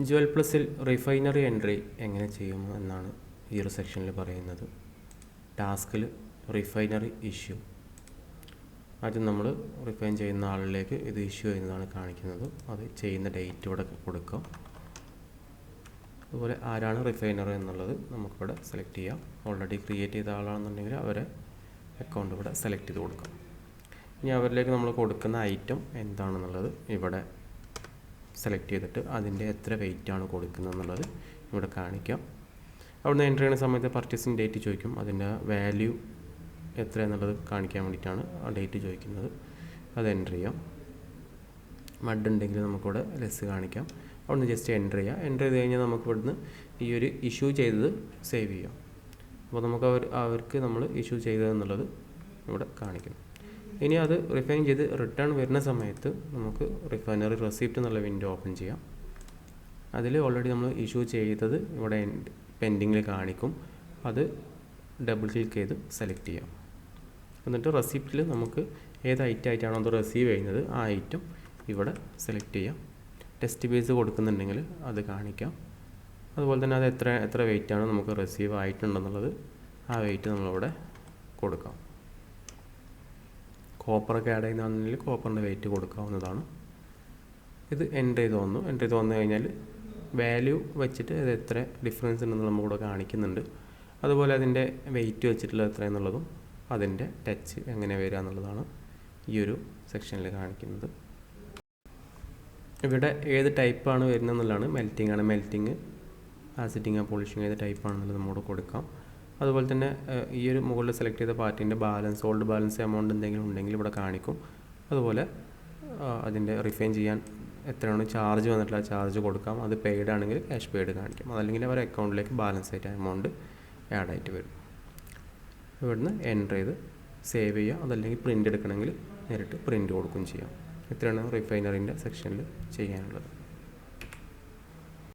Jual പ്ലസിൽ refinery entry എങ്ങനെ ചെയ്യും എന്നാണ് ഈ ഒരു സെക്ഷനിൽ പറയുന്നത്. ടാസ്കിൽ റിഫൈനറി ഇഷ്യൂ, ആദ്യം നമ്മൾ റിഫൈൻ ചെയ്യുന്ന ആളിലേക്ക് ഇത് ഇഷ്യൂ ചെയ്യുന്നതാണ് കാണിക്കുന്നത്. അത് ചെയ്യുന്ന ഡേറ്റ് ഇവിടെ കൊടുക്കുക. അതുപോലെ ആരാണ് റിഫൈനർ എന്നുള്ളത് നമുക്കിവിടെ സെലക്ട് ചെയ്യാം. ഓൾറെഡി ക്രിയേറ്റ് ചെയ്ത ആളാണെന്നുണ്ടെങ്കിൽ അവരെ അക്കൗണ്ട് ഇവിടെ സെലക്ട് ചെയ്ത് കൊടുക്കാം. ഇനി അവരിലേക്ക് നമ്മൾ കൊടുക്കുന്ന ഐറ്റം എന്താണെന്നുള്ളത് ഇവിടെ സെലക്ട് ചെയ്തിട്ട് അതിൻ്റെ എത്ര വെയിറ്റാണ് കൊടുക്കുന്നത് എന്നുള്ളത് ഇവിടെ കാണിക്കാം. അവിടുന്ന് എൻ്റർ ചെയ്യുന്ന സമയത്ത് പർച്ചേസിങ് ഡേറ്റ് ചോദിക്കും. അതിൻ്റെ വാല്യൂ എത്ര എന്നുള്ളത് കാണിക്കാൻ വേണ്ടിയിട്ടാണ് ആ ഡേറ്റ് ചോദിക്കുന്നത്. അത് എൻ്റർ ചെയ്യാം. മഡ് ഉണ്ടെങ്കിൽ നമുക്കിവിടെ ലെസ് കാണിക്കാം. അവിടുന്ന് ജസ്റ്റ് എൻ്റർ ചെയ്യുക. എൻ്റർ ചെയ്ത് കഴിഞ്ഞാൽ നമുക്ക് ഇവിടുന്ന് ഈ ഒരു ഇഷ്യൂ ചെയ്തത് സേവ് ചെയ്യാം. അപ്പോൾ നമുക്ക് അവർക്ക് നമ്മൾ ഇഷ്യൂ ചെയ്തതെന്നുള്ളത് ഇവിടെ കാണിക്കും. ഇനി അത് റിഫൈൻ ചെയ്ത് റിട്ടേൺ വരുന്ന സമയത്ത് നമുക്ക് റിഫൈനറി റെസിപ്റ്റ് എന്നുള്ള വിൻഡോ ഓപ്പൺ ചെയ്യാം. അതിൽ ഓൾറെഡി നമ്മൾ ഇഷ്യൂ ചെയ്തത് ഇവിടെ പെൻഡിങ്ങിൽ കാണിക്കും. അത് ഡബിൾ ക്ലിക്ക് ചെയ്ത് സെലക്ട് ചെയ്യാം. എന്നിട്ട് റെസിപ്റ്റിൽ നമുക്ക് ഏത് ഐറ്റം ആയിട്ടാണോ അത് റിസീവ് ചെയ്യുന്നത് ആ ഐറ്റം ഇവിടെ സെലക്ട് ചെയ്യാം. ടെസ്റ്റ് ബേസ് കൊടുക്കുന്നുണ്ടെങ്കിൽ അത് കാണിക്കാം. അതുപോലെ തന്നെ അത് എത്ര വെയിറ്റാണ് നമുക്ക് റിസീവ് ആയിട്ടുണ്ടെന്നുള്ളത് ആ വെയിറ്റ് നമ്മളിവിടെ കൊടുക്കാം. കോപ്പറൊക്കെ ആഡ് ചെയ്യുന്നതാണെങ്കിൽ കോപ്പറിൻ്റെ വെയിറ്റ് കൊടുക്കാവുന്നതാണ്. ഇത് എൻ്റർ ചെയ്ത് വന്നു കഴിഞ്ഞാൽ വാല്യൂ വെച്ചിട്ട് അത് എത്ര ഡിഫറൻസ് ഉണ്ടെന്ന് നമ്മളിവിടെ കാണിക്കുന്നുണ്ട്. അതുപോലെ അതിൻ്റെ വെയിറ്റ് വെച്ചിട്ടുള്ള എത്ര എന്നുള്ളതും അതിൻ്റെ ടച്ച് എങ്ങനെ വരിക എന്നുള്ളതാണ് ഈ ഒരു സെക്ഷനിൽ കാണിക്കുന്നത്. ഇവിടെ ഏത് ടൈപ്പാണ് വരുന്നത് എന്നുള്ളതാണ്. മെൽറ്റിംഗ് ആണ്, മെൽറ്റിംഗ്, ആസിഡിങ്, പോളിഷിങ് ഏത് ടൈപ്പാണെന്നുള്ളത് നമ്മോട് കൊടുക്കാം. അതുപോലെ തന്നെ ഈ ഒരു മുകളിൽ സെലക്ട് ചെയ്ത പാർട്ടിൻ്റെ ബാലൻസ്, ഓൾഡ് ബാലൻസ് എമൗണ്ട് എന്തെങ്കിലും ഉണ്ടെങ്കിൽ ഇവിടെ കാണിക്കും. അതുപോലെ അതിൻ്റെ റിഫൈൻ ചെയ്യാൻ എത്രയാണ് ചാർജ് വന്നിട്ടുള്ള ചാർജ് കൊടുക്കാം. അത് പെയ്ഡ് ആണെങ്കിൽ ക്യാഷ് പെയ്ഡ് കാണിക്കും. അതല്ലെങ്കിൽ അവരുടെ അക്കൗണ്ടിലേക്ക് ബാലൻസ് ആയിട്ട് എമൗണ്ട് ആഡ് ആയിട്ട് വരും. ഇവിടുന്ന് എൻ്റർ ചെയ്ത് സേവ് ചെയ്യുക. അതല്ലെങ്കിൽ പ്രിൻ്റ് എടുക്കണമെങ്കിൽ നേരിട്ട് പ്രിൻ്റ് കൊടുക്കുകയും ചെയ്യാം. ഇത്രയാണ് റിഫൈനറിൻ്റെ സെക്ഷനിൽ ചെയ്യാനുള്ളത്.